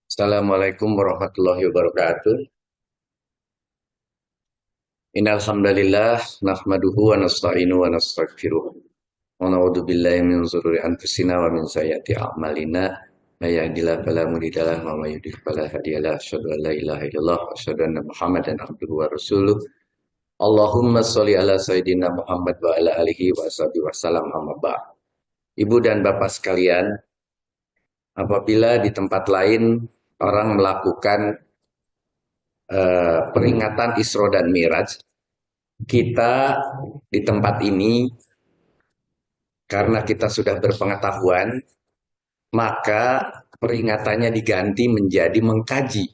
Assalamualaikum warahmatullahi wabarakatuh. Innal hamdalillah nahmaduhu wa nasta'inu wa nastaghfiruh. Wa na'udzu billahi min shururi anfusina wa min sayyiati a'malina. May yahdihillahu fala mudhillalah wa may yudhlil fala hadiyalah. Asyhadu an la ilaha illallah wa asyhadu anna Muhammadan abduhu wa rasuluh. Allahumma sholli ala sayyidina Muhammad wa ala alihi wa sahbihi wasallam amma ba'd. Ibu dan bapak sekalian, apabila di tempat lain orang melakukan peringatan Isra dan Miraj, kita di tempat ini karena kita sudah berpengetahuan, maka peringatannya diganti menjadi mengkaji,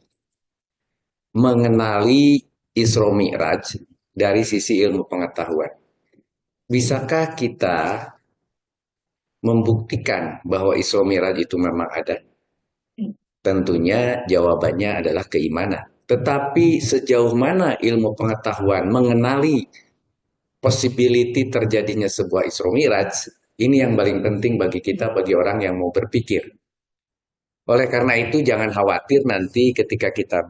mengenali Isra Mi'raj dari sisi ilmu pengetahuan. Bisakah kita membuktikan bahwa Isra Mi'raj itu memang ada? Tentunya jawabannya adalah keimanan. Tetapi sejauh mana ilmu pengetahuan mengenali possibility terjadinya sebuah Isra Mi'raj, ini yang paling penting bagi kita, bagi orang yang mau berpikir. Oleh karena itu jangan khawatir nanti ketika kita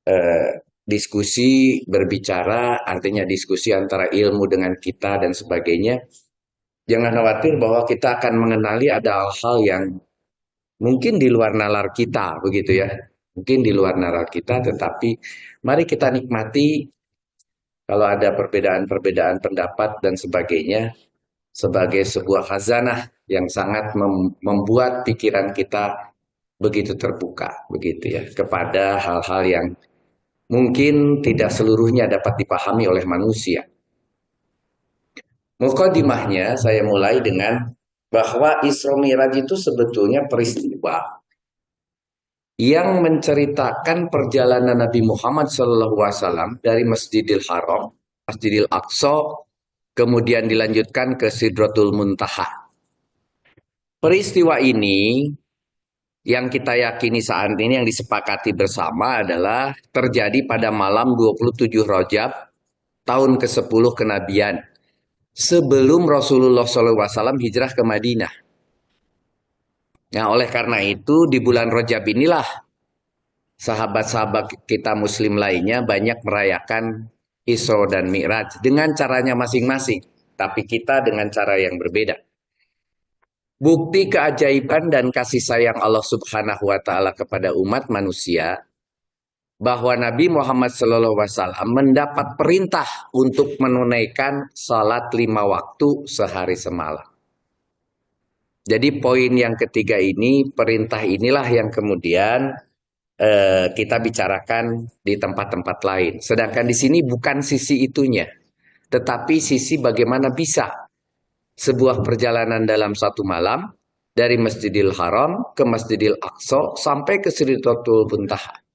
berdiskusi, berbicara, artinya diskusi antara ilmu dengan kita dan sebagainya, jangan khawatir bahwa kita akan mengenali ada hal-hal yang mungkin di luar nalar kita, begitu ya. Mungkin di luar nalar kita, tetapi mari kita nikmati kalau ada perbedaan-perbedaan pendapat dan sebagainya sebagai sebuah khazanah yang sangat membuat pikiran kita begitu terbuka, begitu ya, kepada hal-hal yang mungkin tidak seluruhnya dapat dipahami oleh manusia. Mukadimahnya saya mulai dengan bahwa Isra Mi'raj itu sebetulnya peristiwa yang menceritakan perjalanan Nabi Muhammad SAW dari Masjidil Haram, Masjidil Aqsa, kemudian dilanjutkan ke Sidratul Muntaha. Peristiwa ini yang kita yakini saat ini, yang disepakati bersama adalah terjadi pada malam 27 Rajab tahun ke-10 kenabian, sebelum Rasulullah SAW hijrah ke Madinah. Nah, oleh karena itu di bulan Rajab inilah sahabat-sahabat kita muslim lainnya banyak merayakan Isra dan Mi'raj dengan caranya masing-masing, tapi kita dengan cara yang berbeda. Bukti keajaiban dan kasih sayang Allah Subhanahu wa taala kepada umat manusia bahwa Nabi Muhammad SAW mendapat perintah untuk menunaikan salat 5 waktu sehari semalam. Jadi poin yang ketiga ini, perintah inilah yang kemudian kita bicarakan di tempat-tempat lain. Sedangkan di sini bukan sisi itunya, tetapi sisi bagaimana bisa sebuah perjalanan dalam satu malam dari Masjidil Haram ke Masjidil Aqsa sampai ke Sidratul Muntaha.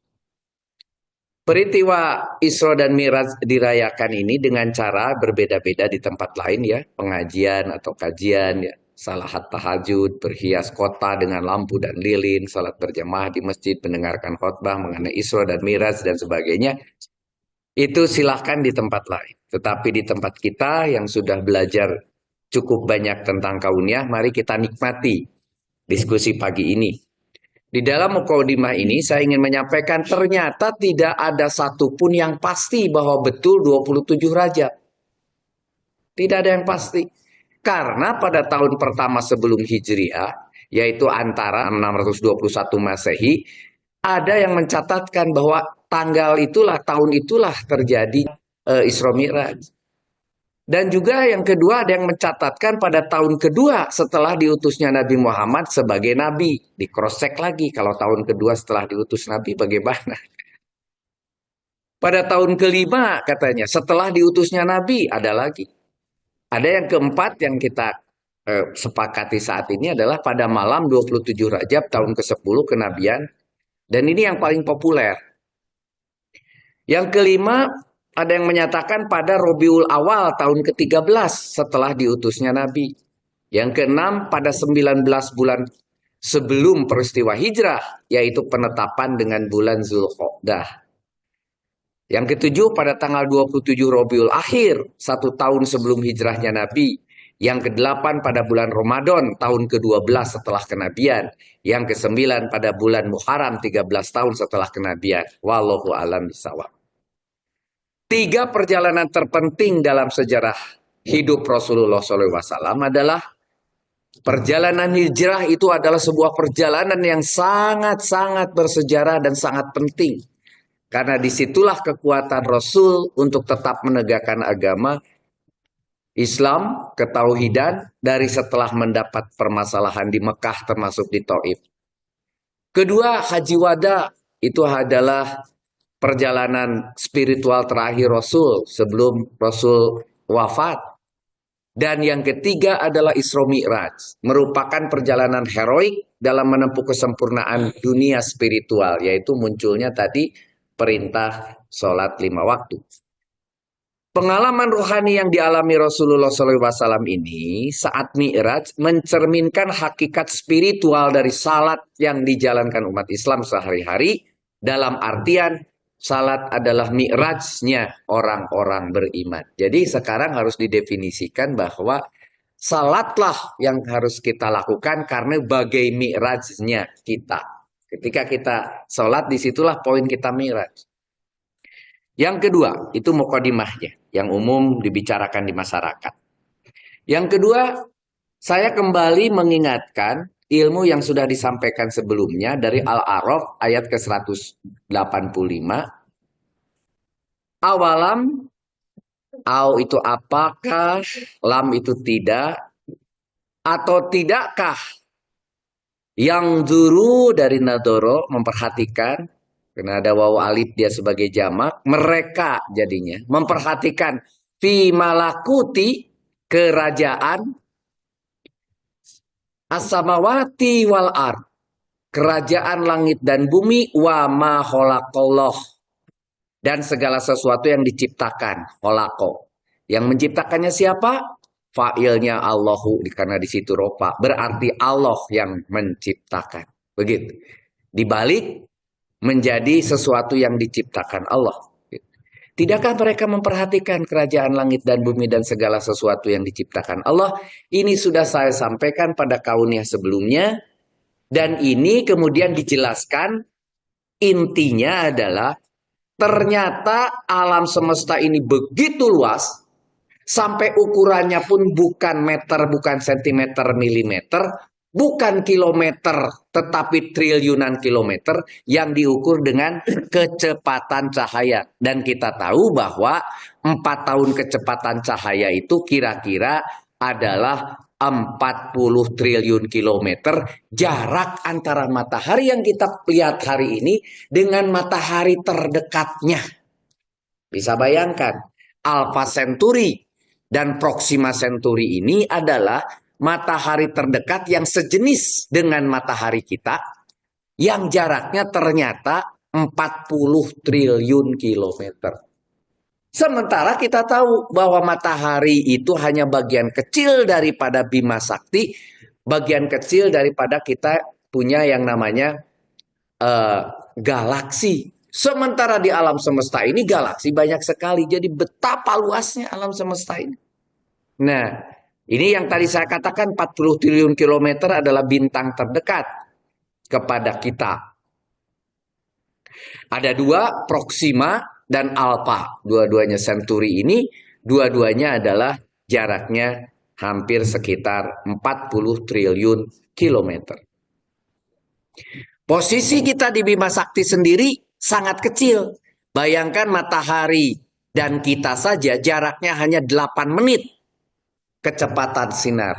Peristiwa Isra dan Mi'raj dirayakan ini dengan cara berbeda-beda di tempat lain ya, pengajian atau kajian ya, salahat tahajud, berhias kota dengan lampu dan lilin, salat berjamaah di masjid, mendengarkan khotbah mengenai Isra dan Mi'raj dan sebagainya. Itu silahkan di tempat lain. Tetapi di tempat kita yang sudah belajar cukup banyak tentang kauniyah, mari kita nikmati diskusi pagi ini. Di dalam mukadimah ini saya ingin menyampaikan ternyata tidak ada satupun yang pasti bahwa betul 27 Rajab. Tidak ada yang pasti. Karena pada tahun pertama sebelum Hijriah, yaitu antara 621 Masehi, ada yang mencatatkan bahwa tanggal itulah, tahun itulah terjadi Isra Mi'raj. Dan juga yang kedua ada yang mencatatkan pada tahun kedua setelah diutusnya Nabi Muhammad sebagai Nabi. Di cross check lagi kalau tahun kedua setelah diutus Nabi bagaimana. Pada tahun kelima katanya setelah diutusnya Nabi ada lagi. Ada yang keempat yang kita sepakati saat ini adalah pada malam 27 Rajab tahun ke-10 kenabian. Dan ini yang paling populer. Yang kelima ada yang menyatakan pada Rabiul Awal tahun ke-13 setelah diutusnya Nabi. Yang keenam pada 19 bulan sebelum peristiwa hijrah, yaitu penetapan dengan bulan Zulqa'dah. Yang ketujuh pada tanggal 27 Rabiul Akhir, 1 tahun sebelum hijrahnya Nabi, Yang ke-8 pada bulan Ramadan tahun ke-12 setelah kenabian. Yang ke-9 pada bulan Muharram 13 tahun setelah kenabian. Wallahu a'lam bishawab. 3 perjalanan terpenting dalam sejarah hidup Rasulullah SAW adalah perjalanan hijrah. Itu adalah sebuah perjalanan yang sangat-sangat bersejarah dan sangat penting. Karena disitulah kekuatan Rasul untuk tetap menegakkan agama Islam, ketauhidan dari setelah mendapat permasalahan di Mekah termasuk di Taif. Kedua, Haji Wada itu adalah perjalanan spiritual terakhir Rasul sebelum Rasul wafat. Dan yang ketiga adalah Isra Mi'raj, merupakan perjalanan heroik dalam menempuh kesempurnaan dunia spiritual, yaitu munculnya tadi perintah sholat 5 waktu. Pengalaman rohani yang dialami Rasulullah SAW ini saat Mi'raj mencerminkan hakikat spiritual dari salat yang dijalankan umat Islam sehari-hari, dalam artian salat adalah mi'rajnya orang-orang beriman. Jadi sekarang harus didefinisikan bahwa salatlah yang harus kita lakukan karena bagai mi'rajnya kita. Ketika kita salat, disitulah poin kita mi'raj. Yang kedua, itu mukadimahnya yang umum dibicarakan di masyarakat. Yang kedua, saya kembali mengingatkan ilmu yang sudah disampaikan sebelumnya dari Al-A'raf ayat ke-185. Awalam, au itu apakah, lam itu tidak, atau tidakkah, yang duru dari nadoro memperhatikan, karena ada waw alif dia sebagai jamak, mereka jadinya memperhatikan fi malakuti kerajaan as-samawati wal ard, kerajaan langit dan bumi, wa ma khalaqallah, dan segala sesuatu yang diciptakan, khalaqo. Yang menciptakannya siapa? Fa'ilnya Allahu, karena di situ rofa, berarti Allah yang menciptakan. Begitu. Dibalik menjadi sesuatu yang diciptakan Allah. Tidakkah mereka memperhatikan kerajaan langit dan bumi dan segala sesuatu yang diciptakan Allah? Ini sudah saya sampaikan pada kauniyah sebelumnya. Dan ini kemudian dijelaskan, intinya adalah ternyata alam semesta ini begitu luas, sampai ukurannya pun bukan meter, bukan sentimeter, milimeter, bukan kilometer, tetapi triliunan kilometer yang diukur dengan kecepatan cahaya. Dan kita tahu bahwa 4 tahun kecepatan cahaya itu kira-kira adalah 40 triliun kilometer jarak antara matahari yang kita lihat hari ini dengan matahari terdekatnya. Bisa bayangkan, Alpha Centauri dan Proxima Centauri ini adalah matahari terdekat yang sejenis dengan matahari kita, yang jaraknya ternyata 40 triliun kilometer. Sementara kita tahu bahwa matahari itu hanya bagian kecil daripada Bima Sakti, bagian kecil daripada kita punya yang namanya galaksi. Sementara di alam semesta ini galaksi banyak sekali. Jadi betapa luasnya alam semesta ini. Nah, ini yang tadi saya katakan 40 triliun kilometer adalah bintang terdekat kepada kita. Ada 2, Proxima dan Alpha. Dua-duanya Centauri ini, dua-duanya adalah jaraknya hampir sekitar 40 triliun kilometer. Posisi kita di Bima Sakti sendiri sangat kecil. Bayangkan matahari dan kita saja jaraknya hanya 8 menit. Kecepatan sinar,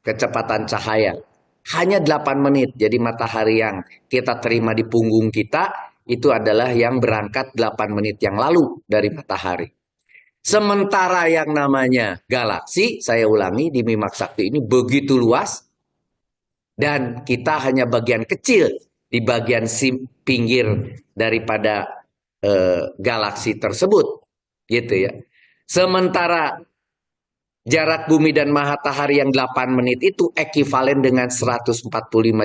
kecepatan cahaya, hanya 8 menit. Jadi matahari yang kita terima di punggung kita, itu adalah yang berangkat 8 menit yang lalu dari matahari. Sementara yang namanya galaksi, saya ulangi, di Bima Sakti ini begitu luas, dan kita hanya bagian kecil di bagian pinggir daripada galaksi tersebut, gitu ya. Sementara jarak bumi dan matahari yang 8 menit itu ekivalen dengan 145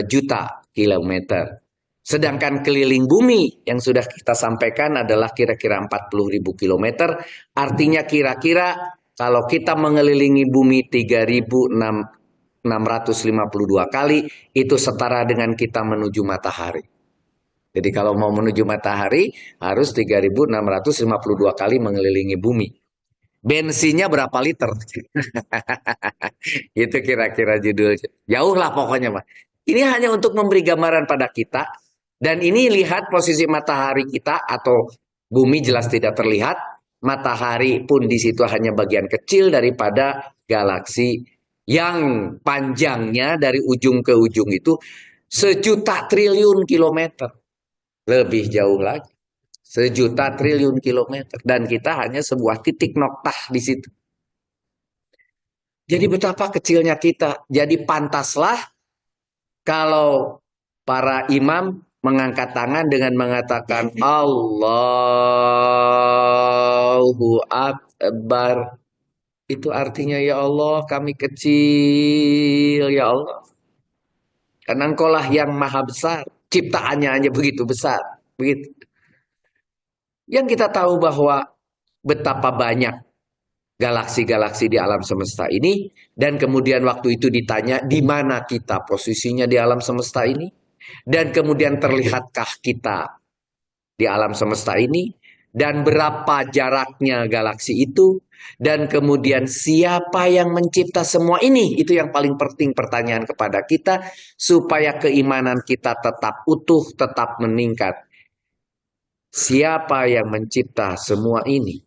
juta kilometer. Sedangkan keliling bumi yang sudah kita sampaikan adalah kira-kira 40.000 kilometer. Artinya kira-kira Kalau kita mengelilingi bumi 3.652 kali, itu setara dengan kita menuju matahari. Jadi kalau mau menuju matahari, harus 3.652 kali mengelilingi bumi. Bensinnya berapa liter? Itu kira-kira judulnya. Jauh lah pokoknya, Pak. Ini hanya untuk memberi gambaran pada kita. Dan ini lihat posisi matahari kita atau bumi jelas tidak terlihat. Matahari pun di situ hanya bagian kecil daripada galaksi yang panjangnya dari ujung ke ujung itu 1.000.000.000.000 kilometer. Lebih jauh lagi. 1.000.000.000.000 kilometer. Dan kita hanya sebuah titik noktah di situ. Jadi betapa kecilnya kita. Jadi pantaslah kalau para imam mengangkat tangan dengan mengatakan Allahu Akbar. Itu artinya ya Allah kami kecil ya Allah. Karena engkaulah yang maha besar. Ciptaannya hanya begitu besar. Begitu. Yang kita tahu bahwa betapa banyak galaksi-galaksi di alam semesta ini, dan kemudian waktu itu ditanya di mana kita posisinya di alam semesta ini, dan kemudian terlihatkah kita di alam semesta ini, dan berapa jaraknya galaksi itu, dan kemudian siapa yang mencipta semua ini. Itu yang paling penting pertanyaan kepada kita, supaya keimanan kita tetap utuh, tetap meningkat. Siapa yang mencipta semua ini?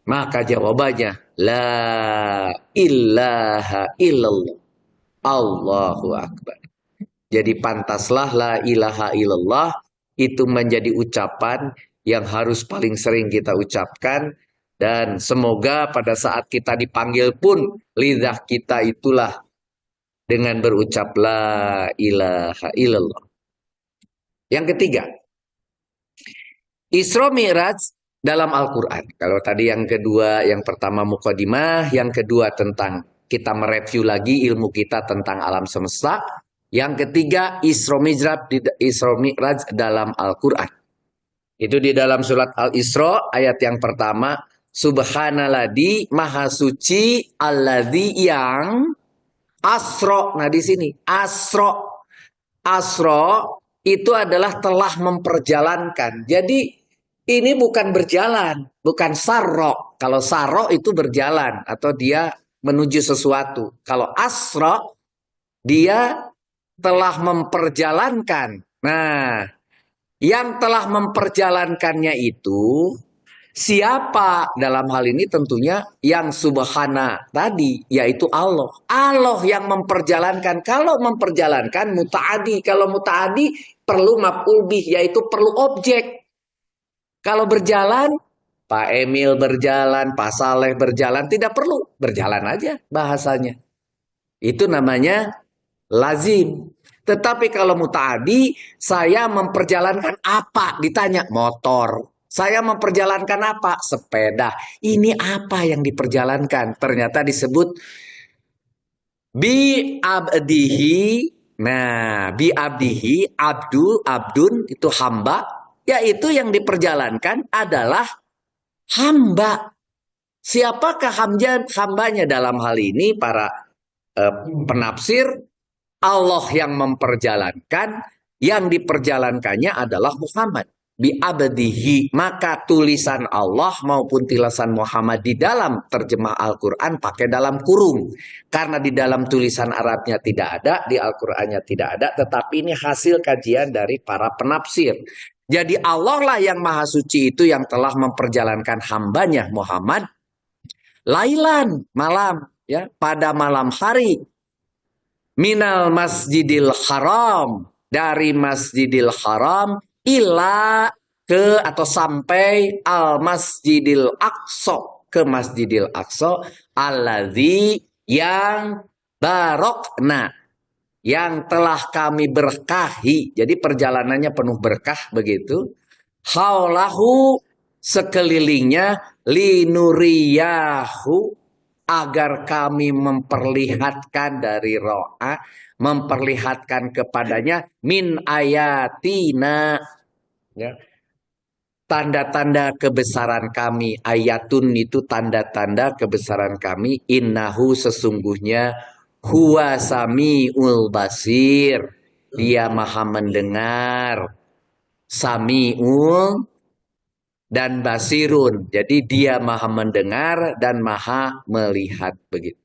Maka jawabannya, la ilaha illallah. Allahu Akbar. Jadi pantaslah la ilaha illallah itu menjadi ucapan yang harus paling sering kita ucapkan. Dan semoga pada saat kita dipanggil pun, lidah kita itulah dengan berucap la ilaha illallah. Yang ketiga, Isra Mi'raj dalam Al-Quran. Kalau tadi yang kedua, yang pertama mukadimah, yang kedua tentang kita mereview lagi ilmu kita tentang alam semesta. Yang ketiga Isra Mi'raj dalam Al-Quran. Itu di dalam surat Al-Isra ayat yang pertama. Subhanalladzi maha suci alladzi yang asra. Nah di sini asra. Asra itu adalah telah memperjalankan. Jadi ini bukan berjalan, bukan sarro. Kalau sarro itu berjalan atau dia menuju sesuatu. Kalau asra dia telah memperjalankan. Nah, yang telah memperjalankannya itu siapa? Dalam hal ini tentunya yang subhana tadi, yaitu Allah. Allah yang memperjalankan. Kalau memperjalankan muta'adi. Kalau muta'adi perlu maf'ul bih, yaitu perlu objek. Kalau berjalan, Pak Emil berjalan, Pak Saleh berjalan, tidak perlu. Berjalan aja bahasanya. Itu namanya lazim. Tetapi kalau muta'adi, saya memperjalankan apa? Ditanya, motor. Saya memperjalankan apa? Sepeda. Ini apa yang diperjalankan? Ternyata disebut bi abdihi. Nah, bi abdihi, abdun itu hamba. Yaitu yang diperjalankan adalah hamba. Siapakah hambanya dalam hal ini para penafsir? Allah yang memperjalankan, yang diperjalankannya adalah Muhammad. Bi abdihi, maka tulisan Allah maupun tulisan Muhammad di dalam terjemah Al-Quran pakai dalam kurung. Karena di dalam tulisan Arabnya tidak ada, di Al-Qurannya tidak ada, tetapi ini hasil kajian dari para penafsir. Jadi Allah lah yang maha suci itu yang telah memperjalankan hambanya Muhammad lailan, malam, ya, pada malam hari, minal masjidil haram, dari masjidil haram ila ke atau sampai al masjidil aqsa, ke masjidil aqsa, alladzi yang barokna, yang telah kami berkahi. Jadi perjalanannya penuh berkah begitu. Haulahu, sekelilingnya, linuriyahu, agar kami memperlihatkan dari ro'a, memperlihatkan kepadanya min ayatina, ya, tanda-tanda kebesaran kami. Ayatun itu tanda-tanda kebesaran kami. Innahu sesungguhnya huwa sami'ul basir. Dia maha mendengar. Sami'ul dan basirun. Jadi dia maha mendengar dan maha melihat. Begitu.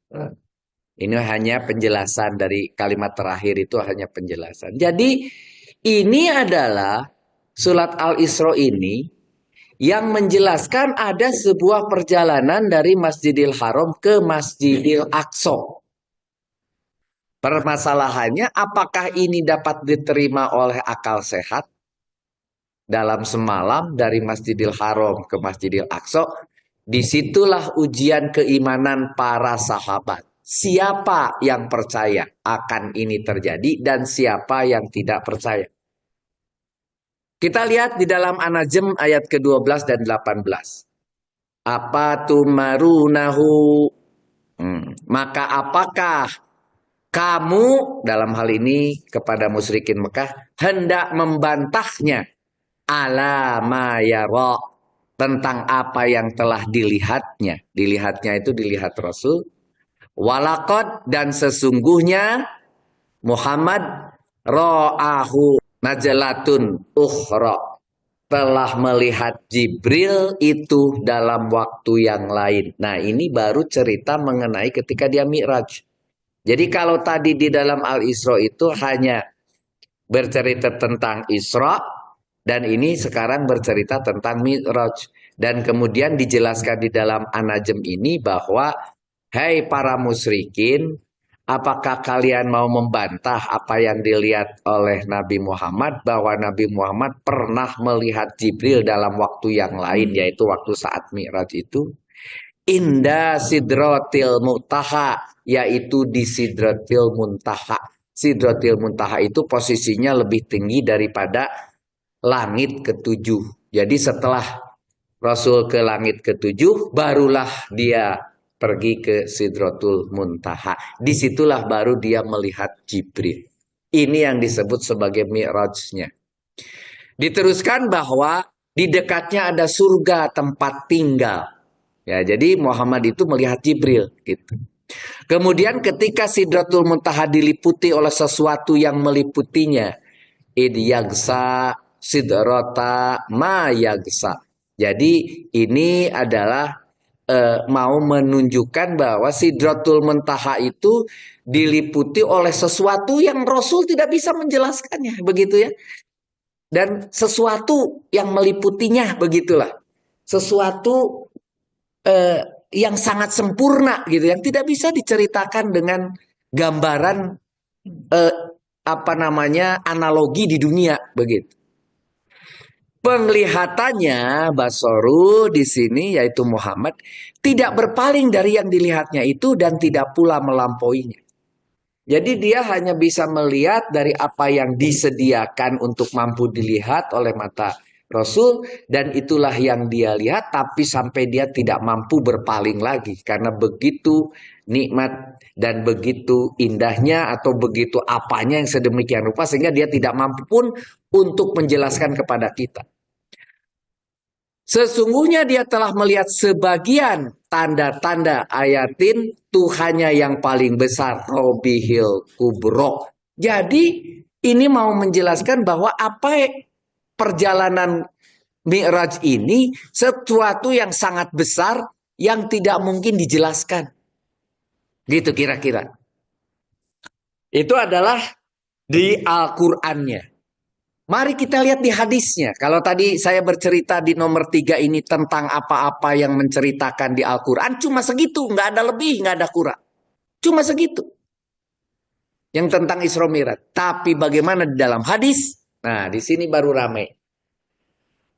Ini hanya penjelasan dari kalimat terakhir itu hanya penjelasan. Jadi ini adalah surat Al-Isra ini yang menjelaskan ada sebuah perjalanan dari Masjidil Haram ke Masjidil Aqsa. Permasalahannya apakah ini dapat diterima oleh akal sehat dalam semalam dari Masjidil Haram ke Masjidil Aqsa? Disitulah ujian keimanan para sahabat. Siapa yang percaya akan ini terjadi dan siapa yang tidak percaya. Kita lihat di dalam An-Najm ayat ke-12 dan 18. Apa tumarunahu? Maka apakah kamu dalam hal ini kepada musyrikin Mekah hendak membantahnya ala ma yara tentang apa yang telah dilihatnya. Dilihatnya itu dilihat Rasul. Walaqad dan sesungguhnya Muhammad ra'ahu najlatun ukhra telah melihat Jibril itu dalam waktu yang lain. Nah, ini baru cerita mengenai ketika dia Mi'raj. Jadi kalau tadi di dalam Al-Isra itu hanya bercerita tentang Isra dan ini sekarang bercerita tentang Mi'raj. Dan kemudian dijelaskan di dalam An-Najm ini bahwa hai para musyrikin, apakah kalian mau membantah apa yang dilihat oleh Nabi Muhammad bahwa Nabi Muhammad pernah melihat Jibril dalam waktu yang lain yaitu waktu saat Mi'raj itu? Inda Sidratil Muntaha yaitu di Sidratil Muntaha. Sidratil Muntaha itu posisinya lebih tinggi daripada langit ketujuh. Jadi setelah Rasul ke langit ketujuh barulah dia pergi ke Sidratul Muntaha. Disitulah baru dia melihat Jibril. Ini yang disebut sebagai Mi'rajnya. Diteruskan bahwa di dekatnya ada surga tempat tinggal. Ya, jadi Muhammad itu melihat Jibril gitu. Kemudian ketika Sidratul Muntaha diliputi oleh sesuatu yang meliputinya, id yagsa sidrata ma yagsa. Jadi ini adalah mau menunjukkan bahwa Sidratul Muntaha itu diliputi oleh sesuatu yang Rasul tidak bisa menjelaskannya, begitu ya. Dan sesuatu yang meliputinya, begitulah. Sesuatu yang sangat sempurna gitu, yang tidak bisa diceritakan dengan gambaran analogi di dunia, begitu. Penglihatannya Basoru di sini yaitu Muhammad tidak berpaling dari yang dilihatnya itu dan tidak pula melampauinya. Jadi dia hanya bisa melihat dari apa yang disediakan untuk mampu dilihat oleh mata Rasul dan itulah yang dia lihat tapi sampai dia tidak mampu berpaling lagi karena begitu nikmat dan begitu indahnya atau begitu apanya yang sedemikian rupa sehingga dia tidak mampu pun untuk menjelaskan kepada kita. Sesungguhnya dia telah melihat sebagian tanda-tanda ayatin Tuhannya yang paling besar, Robihil Kubro. Jadi ini mau menjelaskan bahwa apa perjalanan Mi'raj ini sesuatu yang sangat besar yang tidak mungkin dijelaskan. Gitu kira-kira. Itu adalah di Al-Qur'annya. Mari kita lihat di hadisnya. Kalau tadi saya bercerita di nomor 3 ini tentang apa-apa yang menceritakan di Al-Quran. Cuma segitu. Nggak ada lebih, nggak ada kurang. Cuma segitu. Yang tentang Isra Mi'raj. Tapi bagaimana di dalam hadis? Nah, di sini baru ramai.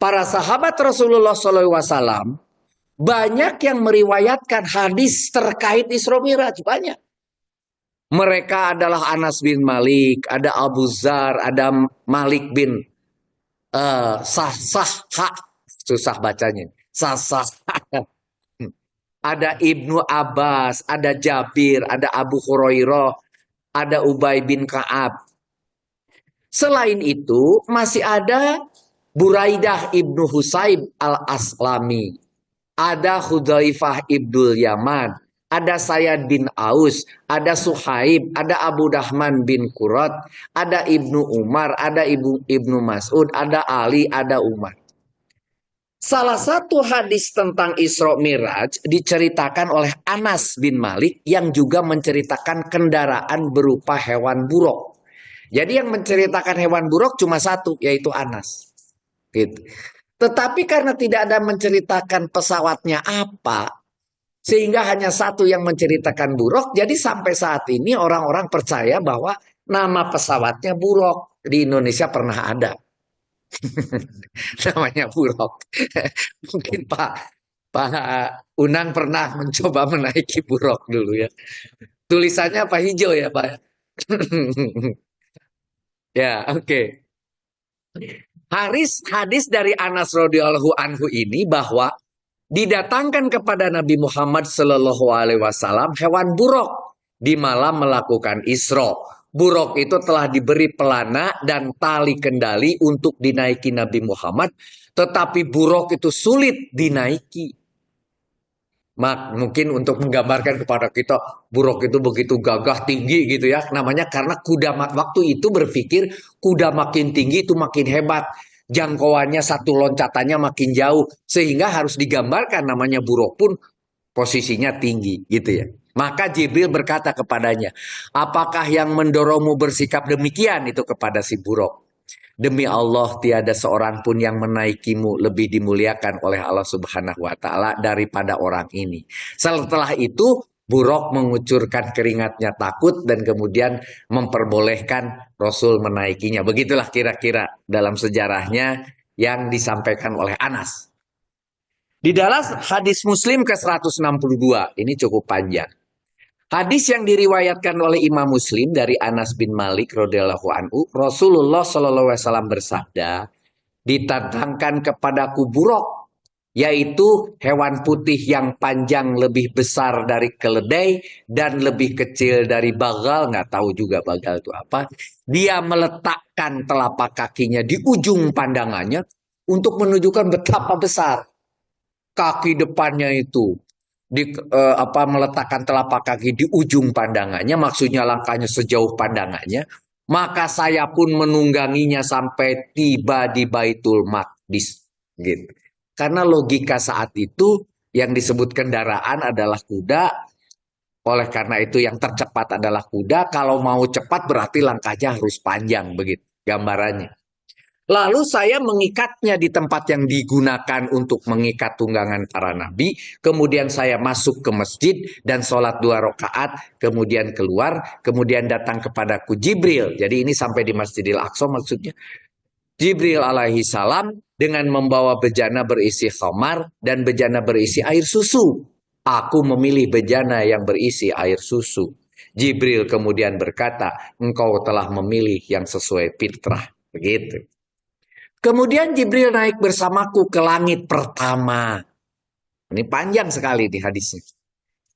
Para sahabat Rasulullah SAW banyak yang meriwayatkan hadis terkait Isra Mi'raj. Banyak. Mereka adalah Anas bin Malik, ada Abu Zar, ada Malik bin Sasah, susah bacanya. Sasah. Ada Ibnu Abbas, ada Jabir, ada Abu Hurairah, ada Ubay bin Ka'ab. Selain itu masih ada Buraidah ibnu Husayb al-Aslami, ada Hudzaifah ibnul Yaman, ada Sayyid bin Aus, ada Suhaib, ada Abu Dahman bin Qurat, ada Ibnu Umar, ada Ibnu Mas'ud, ada Ali, ada Umar. Salah satu hadis tentang Isra Miraj diceritakan oleh Anas bin Malik yang juga menceritakan kendaraan berupa hewan buruk. Jadi yang menceritakan hewan buruk cuma satu, yaitu Anas. Gitu. Tetapi karena tidak ada menceritakan pesawatnya apa, sehingga hanya satu yang menceritakan buruk, jadi sampai saat ini orang-orang percaya bahwa nama pesawatnya Buruk. Di Indonesia pernah ada. Namanya Buruk. Mungkin Pak Unang pernah mencoba menaiki Buruk dulu ya. Tulisannya apa hijau ya Pak? Ya, oke. Hadis dari Anas radhiyallahu anhu ini bahwa didatangkan kepada Nabi Muhammad Shallallahu Alaihi Wasallam hewan buruk di malam melakukan Isra. Buruk itu telah diberi pelana dan tali kendali untuk dinaiki Nabi Muhammad, tetapi buruk itu sulit dinaiki. Mungkin untuk menggambarkan kepada kita buruk itu begitu gagah tinggi gitu ya, namanya karena kuda waktu itu berpikir kuda makin tinggi itu makin hebat, jangkauannya satu loncatannya makin jauh, sehingga harus digambarkan namanya buruk pun posisinya tinggi gitu ya. Maka Jibril berkata kepadanya, apakah yang mendorongmu bersikap demikian? Itu kepada si buruk. Demi Allah tiada seorang pun yang menaikimu lebih dimuliakan oleh Allah Subhanahu wa taala daripada orang ini. Setelah itu Buruk mengucurkan keringatnya takut dan kemudian memperbolehkan Rasul menaikinya. Begitulah kira-kira dalam sejarahnya yang disampaikan oleh Anas. Di dalam hadis Muslim ke-162, ini cukup panjang. Hadis yang diriwayatkan oleh Imam Muslim dari Anas bin Malik radhiyallahu anhu, Rasulullah shallallahu alaihi wasallam bersabda, "Didatangkan kepadaku buruk, yaitu hewan putih yang panjang lebih besar dari keledai dan lebih kecil dari bagal." Nggak tahu juga bagal itu apa. Dia meletakkan telapak kakinya di ujung pandangannya untuk menunjukkan betapa besar kaki depannya itu. Meletakkan telapak kaki di ujung pandangannya, maksudnya langkahnya sejauh pandangannya, maka saya pun menungganginya sampai tiba di Baitul Maqdis gitu. Karena logika saat itu yang disebut kendaraan adalah kuda, oleh karena itu yang tercepat adalah kuda, kalau mau cepat berarti langkahnya harus panjang, begitu gambarannya. Lalu saya mengikatnya di tempat yang digunakan untuk mengikat tunggangan para nabi. Kemudian saya masuk ke masjid dan sholat 2 rakaat. Kemudian keluar. Kemudian datang kepadaku Jibril. Jadi ini sampai di Masjidil Aqsa maksudnya. Jibril alaihi salam dengan membawa bejana berisi khamar dan bejana berisi air susu. Aku memilih bejana yang berisi air susu. Jibril kemudian berkata, engkau telah memilih yang sesuai fitrah. Begitu. Kemudian Jibril naik bersamaku ke langit pertama. Ini panjang sekali di hadisnya.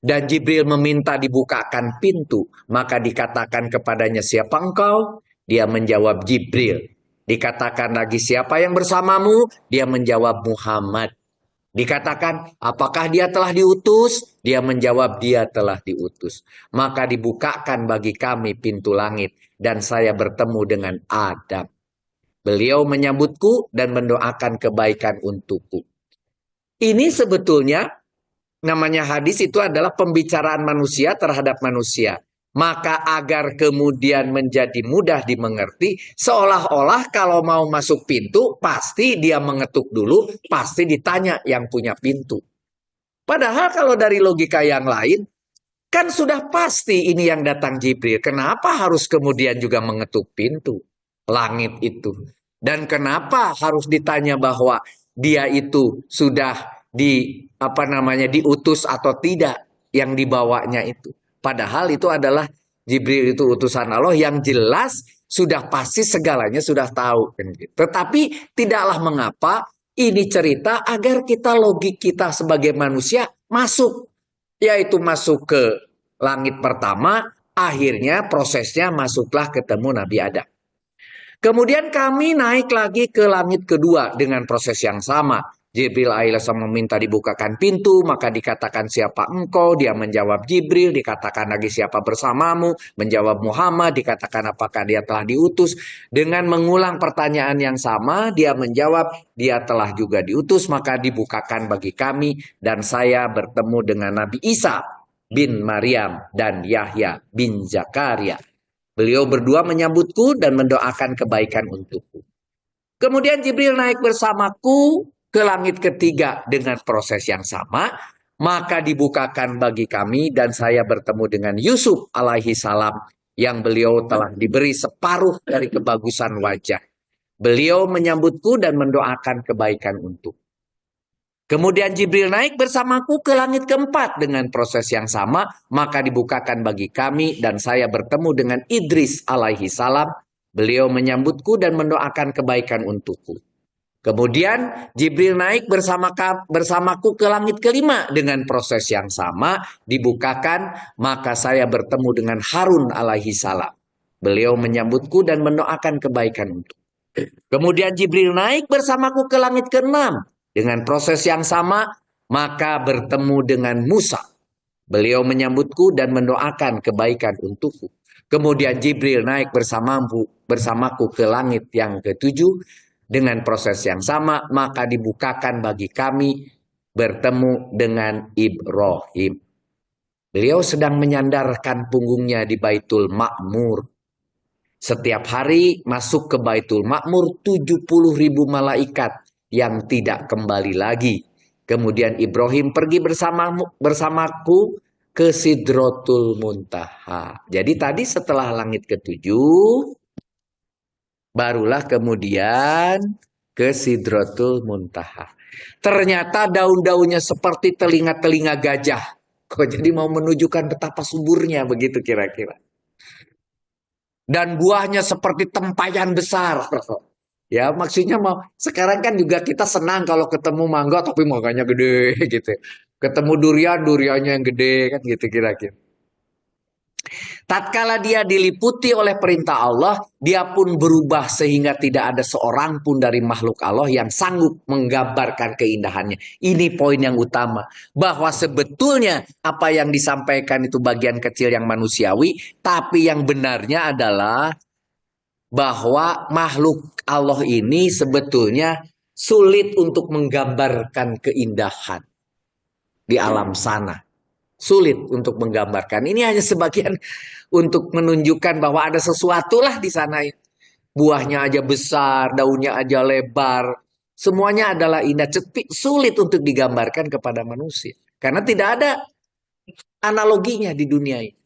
Dan Jibril meminta dibukakan pintu. Maka dikatakan kepadanya, siapa engkau? Dia menjawab Jibril. Dikatakan lagi, siapa yang bersamamu? Dia menjawab Muhammad. Dikatakan, apakah dia telah diutus? Dia menjawab, dia telah diutus. Maka dibukakan bagi kami pintu langit. Dan saya bertemu dengan Adam. Beliau menyambutku dan mendoakan kebaikan untukku. Ini sebetulnya namanya hadis itu adalah pembicaraan manusia terhadap manusia. Maka agar kemudian menjadi mudah dimengerti, seolah-olah kalau mau masuk pintu, pasti dia mengetuk dulu, pasti ditanya yang punya pintu. Padahal kalau dari logika yang lain, kan sudah pasti ini yang datang Jibril. Kenapa harus kemudian juga mengetuk pintu langit itu? Dan kenapa harus ditanya bahwa dia itu sudah diutus atau tidak yang dibawanya itu? Padahal itu adalah Jibril itu utusan Allah yang jelas sudah pasti segalanya sudah tahu. Tetapi tidaklah mengapa ini cerita agar kita logik kita sebagai manusia masuk. Yaitu masuk ke langit pertama, akhirnya prosesnya masuklah ketemu Nabi Adam. Kemudian kami naik lagi ke langit kedua dengan proses yang sama. Jibril alaihissalam meminta dibukakan pintu, maka dikatakan siapa engkau, dia menjawab Jibril, dikatakan lagi siapa bersamamu, menjawab Muhammad, dikatakan apakah dia telah diutus. Dengan mengulang pertanyaan yang sama, dia menjawab dia telah juga diutus, maka dibukakan bagi kami dan saya bertemu dengan Nabi Isa bin Maryam dan Yahya bin Zakaria. Beliau berdua menyambutku dan mendoakan kebaikan untukku. Kemudian Jibril naik bersamaku ke langit ketiga dengan proses yang sama. Maka dibukakan bagi kami dan saya bertemu dengan Yusuf alaihi salam yang beliau telah diberi separuh dari kebagusan wajah. Beliau menyambutku dan mendoakan kebaikan untukku. Kemudian Jibril naik bersamaku ke langit keempat dengan proses yang sama, maka dibukakan bagi kami dan saya bertemu dengan Idris alaihi salam. Beliau menyambutku dan mendoakan kebaikan untukku. Kemudian Jibril naik bersamaku ke langit kelima dengan proses yang sama, dibukakan, maka saya bertemu dengan Harun alaihi salam. Beliau menyambutku dan mendoakan kebaikan untukku. Kemudian Jibril naik bersamaku ke langit keenam. Dengan proses yang sama, maka bertemu dengan Musa. Beliau menyambutku dan mendoakan kebaikan untukku. Kemudian Jibril naik bersamaku ke langit yang ketujuh. Dengan proses yang sama, maka dibukakan bagi kami bertemu dengan Ibrahim. Beliau sedang menyandarkan punggungnya di Baitul Ma'mur. Setiap hari masuk ke Baitul Ma'mur 70.000 malaikat yang tidak kembali lagi. Kemudian Ibrahim pergi bersamaku ke Sidratul Muntaha. Jadi tadi setelah langit ketujuh, barulah kemudian ke Sidratul Muntaha. Ternyata daun-daunnya seperti telinga-telinga gajah. Kok jadi mau menunjukkan betapa suburnya begitu kira-kira. Dan buahnya seperti tempayan besar. Ya maksudnya mau sekarang kan juga kita senang kalau ketemu mangga tapi mangganya gede gitu. Ketemu durian, duriannya yang gede kan gitu kira-kira. Tatkala dia diliputi oleh perintah Allah, dia pun berubah sehingga tidak ada seorang pun dari makhluk Allah yang sanggup menggambarkan keindahannya. Ini poin yang utama. Bahwa sebetulnya apa yang disampaikan itu bagian kecil yang manusiawi, tapi yang benarnya adalah bahwa makhluk Allah ini sebetulnya sulit untuk menggambarkan keindahan di alam sana. Sulit untuk menggambarkan. Ini hanya sebagian untuk menunjukkan bahwa ada sesuatu lah di sana. Buahnya aja besar, daunnya aja lebar. Semuanya adalah indah. Sulit untuk digambarkan kepada manusia. Karena tidak ada analoginya di dunia ini.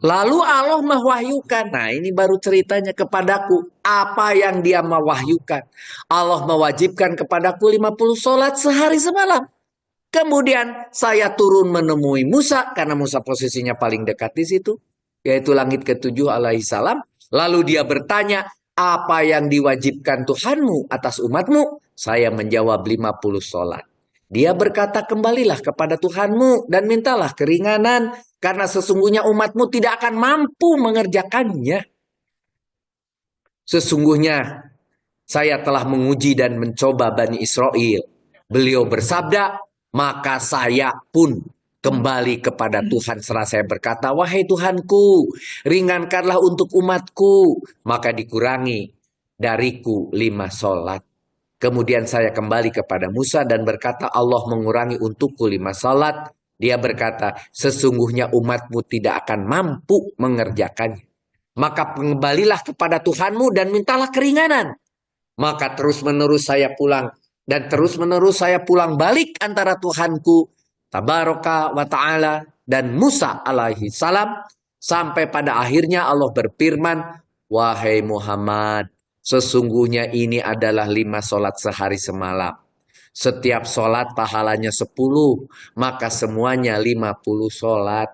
Lalu Allah mewahyukan. Nah ini baru ceritanya kepadaku. Apa yang dia mewahyukan. Allah mewajibkan kepadaku 50 sholat sehari semalam. Kemudian saya turun menemui Musa. Karena Musa posisinya paling dekat di situ. Yaitu langit ketujuh alaihi salam. Lalu dia bertanya. Apa yang diwajibkan Tuhanmu atas umatmu? Saya menjawab 50 sholat. Dia berkata kembalilah kepada Tuhanmu. Dan mintalah keringanan. Karena sesungguhnya umatmu tidak akan mampu mengerjakannya. Sesungguhnya saya telah menguji dan mencoba Bani Israel. Beliau bersabda, maka saya pun kembali kepada Tuhan serta saya berkata, wahai Tuhanku, ringankanlah untuk umatku. Maka dikurangi dariku 5 sholat. Kemudian saya kembali kepada Musa dan berkata, Allah mengurangi untukku 5 sholat. Dia berkata, sesungguhnya umatmu tidak akan mampu mengerjakannya. Maka kembalilah kepada Tuhanmu dan mintalah keringanan. Maka terus menerus saya pulang. Dan terus menerus saya pulang balik antara Tuhanku Tabaraka wa ta'ala dan Musa alaihi salam. Sampai pada akhirnya Allah berfirman, wahai Muhammad, sesungguhnya ini adalah 5 sholat sehari semalam. Setiap sholat pahalanya 10, maka semuanya 50 sholat.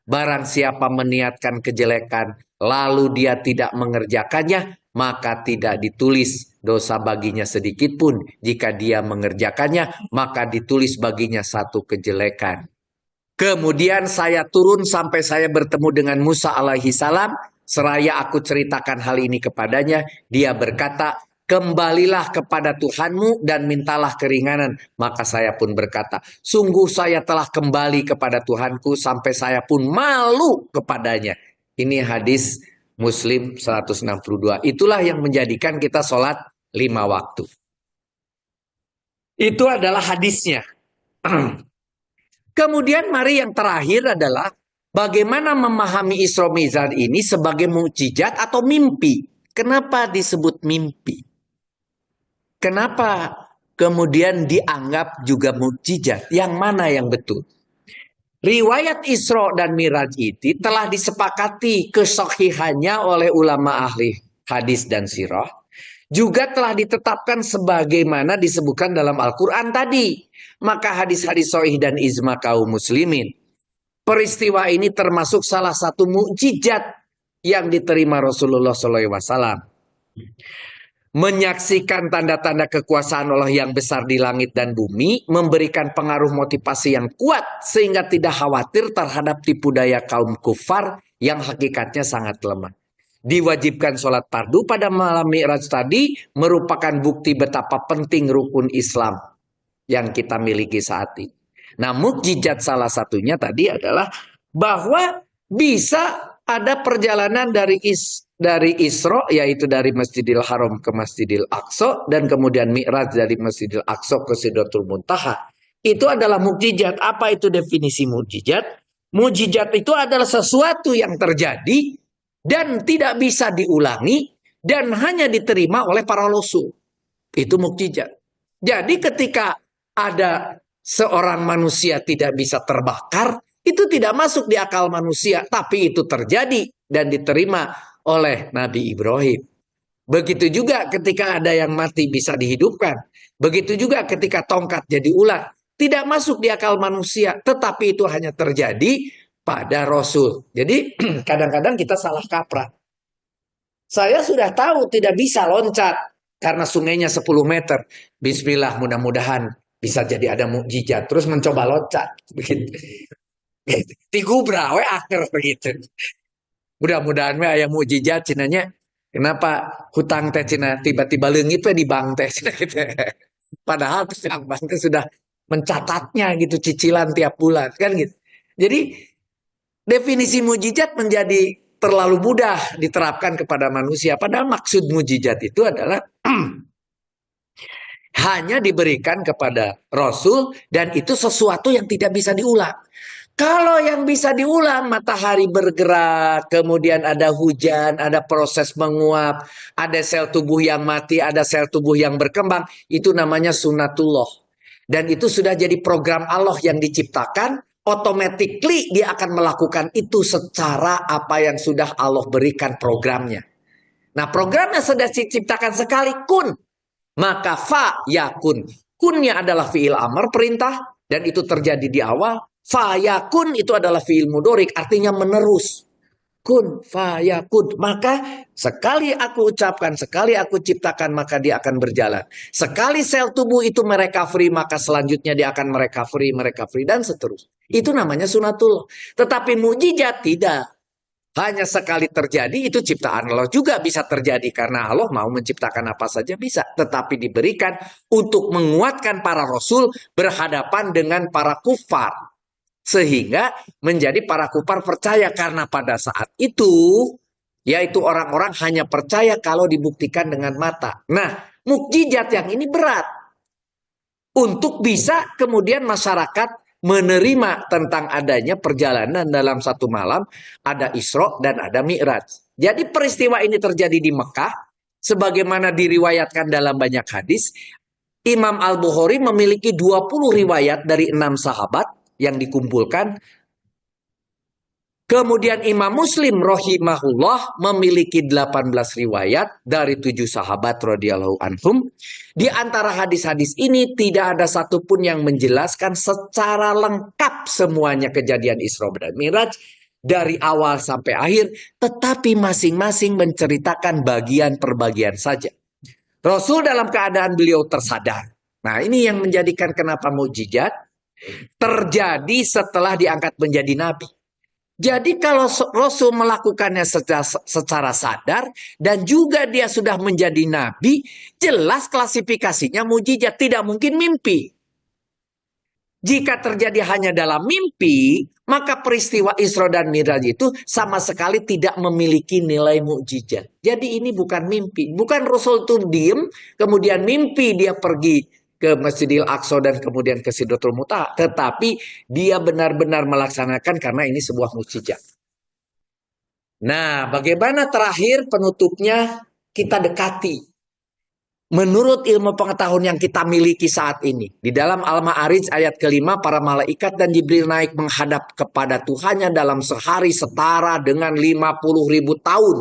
Barang siapa meniatkan kejelekan, lalu dia tidak mengerjakannya, maka tidak ditulis dosa baginya sedikit pun. Jika dia mengerjakannya, maka ditulis baginya 1 kejelekan. Kemudian saya turun sampai saya bertemu dengan Musa alaihi salam. Seraya aku ceritakan hal ini kepadanya, dia berkata, kembalilah kepada Tuhanmu dan mintalah keringanan. Maka saya pun berkata, sungguh saya telah kembali kepada Tuhanku sampai saya pun malu kepadanya. Ini hadis Muslim 162. Itulah yang menjadikan kita sholat 5 waktu. Itu adalah hadisnya. Kemudian mari yang terakhir adalah bagaimana memahami Isra Mi'raj ini sebagai mukjizat atau mimpi. Kenapa disebut mimpi? Kenapa kemudian dianggap juga mukjizat? Yang mana yang betul? Riwayat Isra dan Mi'raj itu telah disepakati kesahihannya oleh ulama ahli hadis dan sirah. Juga telah ditetapkan sebagaimana disebutkan dalam Al-Quran tadi. Maka hadis-hadis sahih dan ijma kaum muslimin. Peristiwa ini termasuk salah satu mukjizat yang diterima Rasulullah SAW. Menyaksikan tanda-tanda kekuasaan Allah yang besar di langit dan bumi, memberikan pengaruh motivasi yang kuat sehingga tidak khawatir terhadap tipu daya kaum kufar yang hakikatnya sangat lemah. Diwajibkan sholat fardu pada malam Mi'raj tadi merupakan bukti betapa penting rukun Islam yang kita miliki saat ini. Nah, mukjizat salah satunya tadi adalah bahwa bisa ada perjalanan dari Isra, yaitu dari Masjidil Haram ke Masjidil Aqsa, dan kemudian Mi'raj dari Masjidil Aqsa ke Sidratul Muntaha. Itu adalah mukjizat. Apa itu definisi mukjizat? Mukjizat itu adalah sesuatu yang terjadi dan tidak bisa diulangi dan hanya diterima oleh para rasul. Itu mukjizat. Jadi ketika ada seorang manusia tidak bisa terbakar, itu tidak masuk di akal manusia, tapi itu terjadi dan diterima oleh Nabi Ibrahim. Begitu juga ketika ada yang mati bisa dihidupkan. Begitu juga ketika tongkat jadi ular. Tidak masuk di akal manusia, tetapi itu hanya terjadi pada Rasul. Jadi kadang-kadang kita salah kaprah. Saya sudah tahu tidak bisa loncat karena sungainya 10 meter. Bismillah, mudah-mudahan bisa jadi ada mukjizat. Terus mencoba loncat. Begitu. Tigubra, we akhir begitu. Mudah-mudahan we aya mukjizat cenanya. Kenapa hutang teh cina tiba-tiba leungit we di bank teh cina gitu. Padahal bank teh sudah mencatatnya gitu cicilan tiap bulan kan gitu. Jadi definisi mukjizat menjadi terlalu mudah diterapkan kepada manusia. Padahal maksud mukjizat itu adalah hanya diberikan kepada Rasul dan itu sesuatu yang tidak bisa diulang. Kalau yang bisa diulang, matahari bergerak, kemudian ada hujan, ada proses menguap, ada sel tubuh yang mati, ada sel tubuh yang berkembang, itu namanya sunatullah. Dan itu sudah jadi program Allah yang diciptakan, automatically dia akan melakukan itu secara apa yang sudah Allah berikan programnya. Nah, programnya sudah diciptakan sekali, kun. Maka fa yakun. Kunnya adalah fiil amr, perintah, dan itu terjadi di awal. Fa yakun itu adalah fiil mudorik, artinya menerus. Kun fa yakun. Maka sekali aku ucapkan, sekali aku ciptakan, maka dia akan berjalan. Sekali sel tubuh itu merecovery, maka selanjutnya dia akan merecovery, dan seterusnya. Itu namanya sunatullah. Tetapi mukjizat tidak. Hanya sekali terjadi, itu ciptaan Allah juga bisa terjadi. Karena Allah mau menciptakan apa saja bisa. Tetapi diberikan untuk menguatkan para rasul berhadapan dengan para kufar. Sehingga menjadi para kufar percaya. Karena pada saat itu, yaitu orang-orang hanya percaya kalau dibuktikan dengan mata. Nah, mukjizat yang ini berat. Untuk bisa kemudian masyarakat menerima tentang adanya perjalanan dalam satu malam, ada Isra dan ada Mi'raj. Jadi peristiwa ini terjadi di Mekah, sebagaimana diriwayatkan dalam banyak hadis. Imam Al-Bukhari memiliki 20 riwayat dari 6 sahabat yang dikumpulkan. Kemudian Imam Muslim rahimahullah memiliki 18 riwayat dari 7 sahabat radhiyallahu anhum. Di antara hadis-hadis ini tidak ada satupun yang menjelaskan secara lengkap semuanya kejadian Isra dan Mi'raj dari awal sampai akhir, tetapi masing-masing menceritakan bagian per bagian saja. Rasul dalam keadaan beliau tersadar. Nah, ini yang menjadikan kenapa mukjizat terjadi setelah diangkat menjadi nabi. Jadi kalau Rasul melakukannya secara sadar dan juga dia sudah menjadi nabi, jelas klasifikasinya mujizat, tidak mungkin mimpi. Jika terjadi hanya dalam mimpi, maka peristiwa Isra dan Mi'raj itu sama sekali tidak memiliki nilai mukjizat. Jadi ini bukan mimpi, bukan Rasul itu diem, kemudian mimpi dia pergi ke Masjidil Aqsa dan kemudian ke Sidratul Muntaha, tetapi dia benar-benar melaksanakan karena ini sebuah mukjizat. Nah, bagaimana terakhir penutupnya kita dekati? Menurut ilmu pengetahuan yang kita miliki saat ini, di dalam Al-Ma'arij ayat ke-5, para malaikat dan Jibril naik menghadap kepada Tuhannya dalam sehari setara dengan 50.000 tahun.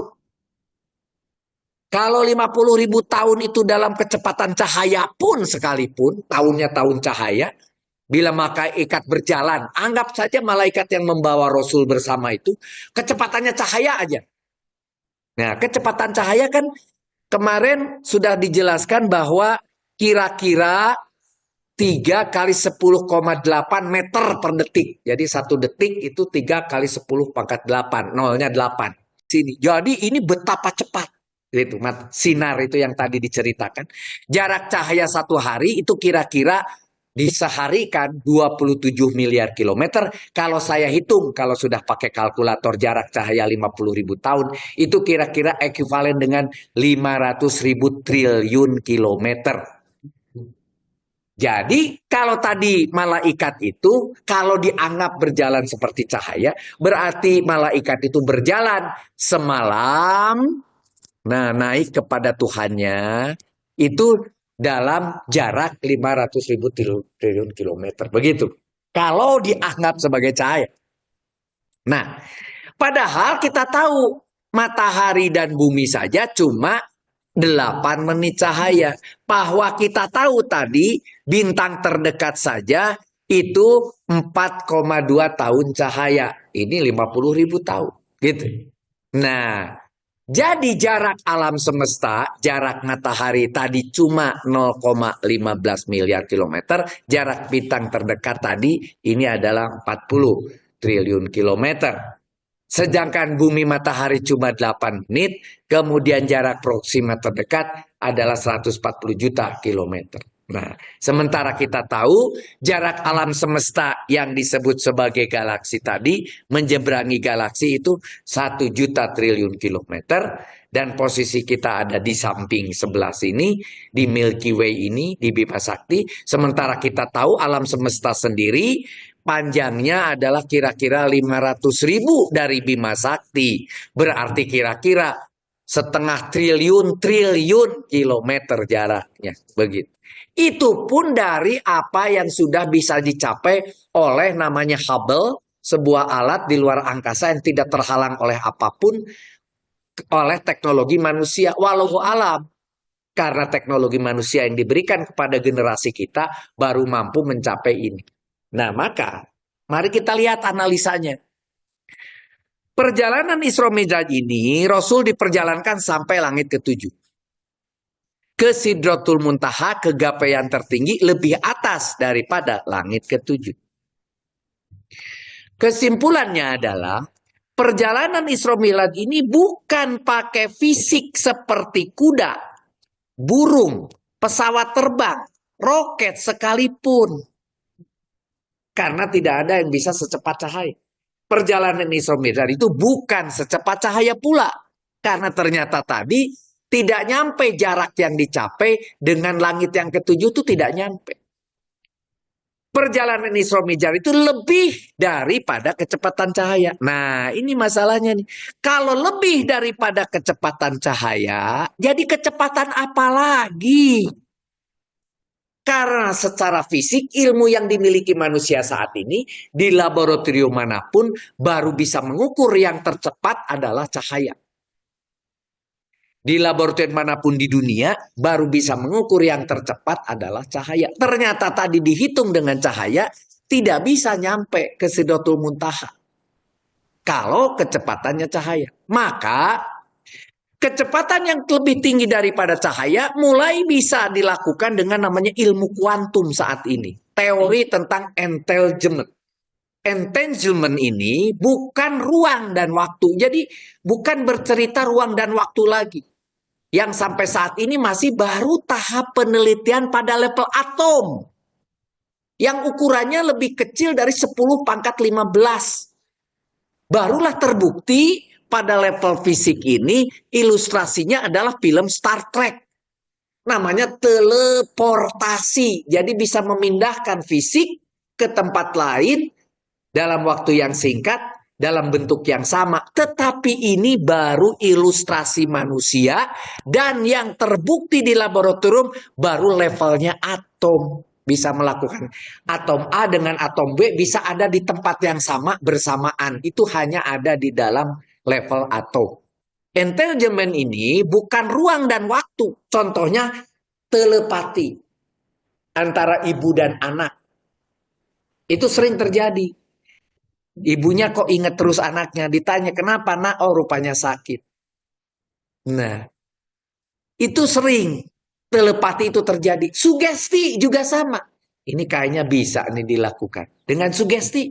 Kalau 50.000 tahun itu dalam kecepatan cahaya pun sekalipun, tahunnya tahun cahaya, bila malaikat berjalan, anggap saja malaikat yang membawa Rasul bersama itu, kecepatannya cahaya aja. Nah, kecepatan cahaya kan kemarin sudah dijelaskan bahwa kira-kira 3 kali 10,8 meter per detik. Jadi 1 detik itu 3 kali 10 pangkat 8. Nolnya 8. Sini. Jadi ini betapa cepat. Itu sinar itu yang tadi diceritakan. Jarak cahaya 1 hari itu kira-kira diseharikan 27 miliar kilometer. Kalau saya hitung, kalau sudah pakai kalkulator jarak cahaya 50.000 tahun, itu kira-kira ekuivalen dengan 500.000 triliun kilometer. Jadi kalau tadi malaikat itu, kalau dianggap berjalan seperti cahaya, berarti malaikat itu berjalan semalam, nah naik kepada Tuhannya, itu dalam jarak 500.000 triliun kilometer. Begitu. Kalau dianggap sebagai cahaya. Nah, padahal kita tahu matahari dan bumi saja cuma 8 menit cahaya. Bahwa kita tahu tadi bintang terdekat saja itu 4,2 tahun cahaya. Ini 50.000 tahun. Gitu. Nah, jadi jarak alam semesta, jarak matahari tadi cuma 0,15 miliar kilometer, jarak bintang terdekat tadi ini adalah 40 triliun kilometer. Sedangkan bumi matahari cuma 8 menit, kemudian jarak proksima terdekat adalah 140 juta kilometer. Nah, sementara kita tahu jarak alam semesta yang disebut sebagai galaksi tadi menyeberangi galaksi itu 1 juta triliun kilometer dan posisi kita ada di samping sebelah sini di Milky Way ini di Bima Sakti. Sementara kita tahu alam semesta sendiri panjangnya adalah kira-kira 500.000 dari Bima Sakti. Berarti kira-kira 0,5 triliun kilometer jaraknya. Begitu. Itu pun dari apa yang sudah bisa dicapai oleh namanya Hubble, sebuah alat di luar angkasa yang tidak terhalang oleh apapun oleh teknologi manusia. Walau alam, karena teknologi manusia yang diberikan kepada generasi kita baru mampu mencapai ini. Nah, maka mari kita lihat analisanya. Perjalanan Isra Mi'raj ini Rasul diperjalankan sampai langit ke-7. Ke Sidratul Muntaha, kegapaian tertinggi lebih atas daripada langit ke-7. Kesimpulannya adalah perjalanan Isra Mi'raj ini bukan pakai fisik seperti kuda, burung, pesawat terbang, roket sekalipun. Karena tidak ada yang bisa secepat cahaya. Perjalanan Isra Mi'raj itu bukan secepat cahaya pula. Karena ternyata tadi tidak nyampe jarak yang dicapai dengan langit yang ke-7 itu tidak nyampe. Perjalanan Isra Mi'raj itu lebih daripada kecepatan cahaya. Nah, ini masalahnya nih. Kalau lebih daripada kecepatan cahaya, jadi kecepatan apa lagi? Karena secara fisik ilmu yang dimiliki manusia saat ini di laboratorium manapun baru bisa mengukur yang tercepat adalah cahaya. Di laboratorium manapun di dunia baru bisa mengukur yang tercepat adalah cahaya. Ternyata tadi dihitung dengan cahaya tidak bisa nyampe ke Sidratul Muntaha. Kalau kecepatannya cahaya. Maka kecepatan yang lebih tinggi daripada cahaya mulai bisa dilakukan dengan namanya ilmu kuantum saat ini. Teori tentang entanglement. Entanglement ini bukan ruang dan waktu. Jadi bukan bercerita ruang dan waktu lagi. Yang sampai saat ini masih baru tahap penelitian pada level atom. Yang ukurannya lebih kecil dari 10 pangkat 15. Barulah terbukti pada level fisik ini ilustrasinya adalah film Star Trek. Namanya teleportasi. Jadi bisa memindahkan fisik ke tempat lain dalam waktu yang singkat, dalam bentuk yang sama. Tetapi ini baru ilustrasi manusia, dan yang terbukti di laboratorium baru levelnya atom. Bisa melakukan atom A dengan atom B bisa ada di tempat yang sama bersamaan. Itu hanya ada di dalam level atom. Entanglement ini bukan ruang dan waktu. Contohnya telepati antara ibu dan anak. Itu sering terjadi. Ibunya kok ingat terus anaknya. Ditanya kenapa nak? Oh rupanya sakit. Nah, itu sering. Telepati itu terjadi. Sugesti juga sama. Ini kayaknya bisa nih dilakukan. Dengan sugesti.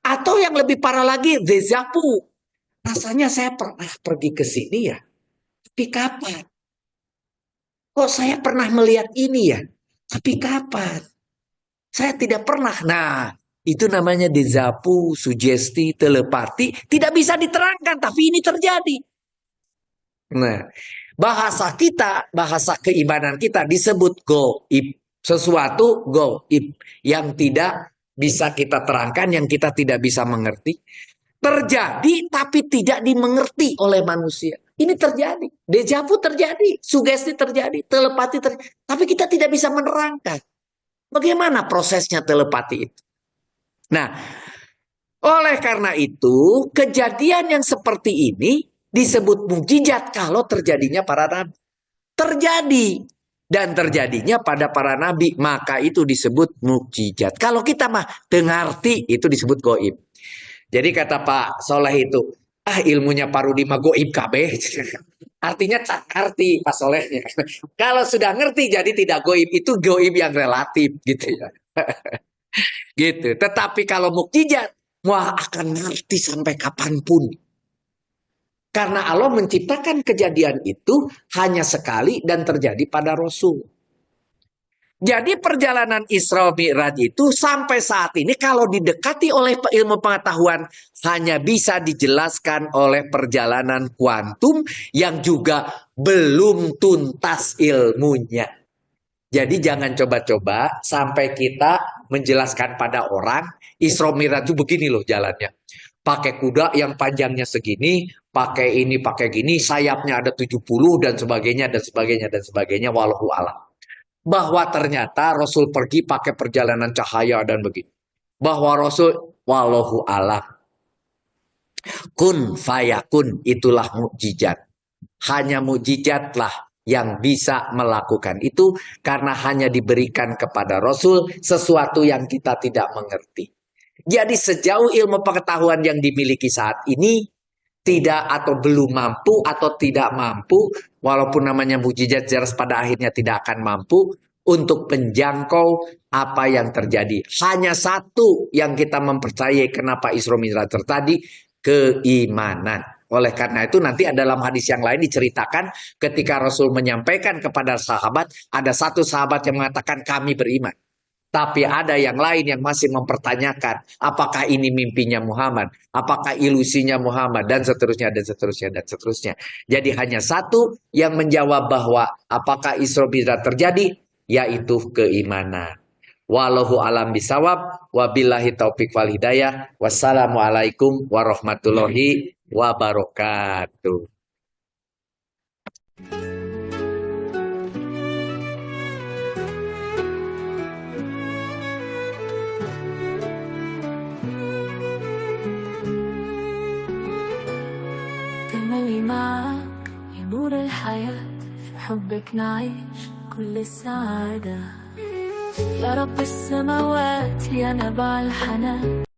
Atau yang lebih parah lagi, déjà vu. Rasanya saya pernah pergi ke sini ya. Tapi kapan? Kok saya pernah melihat ini ya? Tapi kapan? Saya tidak pernah. Nah, itu namanya déjà vu, sugesti, telepati. Tidak bisa diterangkan, tapi ini terjadi. Nah, bahasa kita, bahasa keimanan kita disebut goib. Sesuatu goib yang tidak bisa kita terangkan, yang kita tidak bisa mengerti. Terjadi tapi tidak dimengerti oleh manusia. Ini terjadi. Deja vu terjadi, sugesti terjadi, telepati terjadi. Tapi kita tidak bisa menerangkan. Bagaimana prosesnya telepati itu? Nah, oleh karena itu, kejadian yang seperti ini disebut mukjizat kalau terjadinya para nabi. Terjadi dan terjadinya pada para nabi, maka itu disebut mukjizat. Kalau kita mah dengarti itu disebut goib. Jadi kata Pak Soleh itu, ilmunya Parudi mah goib kabeh. Artinya tak ngerti Pak Solehnya. Kalau sudah ngerti jadi tidak goib, itu goib yang relatif gitu ya. Gitu. Tetapi kalau mukjizat, wah akan ngerti sampai kapanpun. Karena Allah menciptakan kejadian itu hanya sekali dan terjadi pada Rasul. Jadi perjalanan Isra Mi'raj itu sampai saat ini kalau didekati oleh ilmu pengetahuan hanya bisa dijelaskan oleh perjalanan kuantum yang juga belum tuntas ilmunya. Jadi jangan coba-coba sampai kita menjelaskan pada orang Isra Mi'raj itu begini loh jalannya. Pakai kuda yang panjangnya segini, pakai ini, pakai gini, sayapnya ada 70 dan sebagainya, dan sebagainya, dan sebagainya, wallahu a'lam. Bahwa ternyata Rasul pergi pakai perjalanan cahaya dan begitu. Bahwa Rasul, wallahu a'lam. Kun fayakun, itulah mukjizat. Hanya mukjizatlah yang bisa melakukan itu karena hanya diberikan kepada Rasul sesuatu yang kita tidak mengerti. Jadi sejauh ilmu pengetahuan yang dimiliki saat ini tidak atau belum mampu atau tidak mampu, walaupun namanya mukjizat jelas pada akhirnya tidak akan mampu untuk menjangkau apa yang terjadi. Hanya satu yang kita mempercayai kenapa Isra Mi'raj terjadi, keimanan. Oleh karena itu nanti dalam hadis yang lain diceritakan ketika Rasul menyampaikan kepada sahabat, ada satu sahabat yang mengatakan kami beriman. Tapi ada yang lain yang masih mempertanyakan apakah ini mimpinya Muhammad, apakah ilusinya Muhammad, dan seterusnya, dan seterusnya, dan seterusnya. Jadi hanya satu yang menjawab bahwa apakah Isra Mi'raj terjadi, yaitu keimanan. Wallahu alam bisawab, wabillahi taufiq wal hidayah, wassalamualaikum warahmatullahi wabarakatuh. تملي معك يا نور الحياة في حبك نعيش كل السعادة يا رب السماوات يا نبع الحنان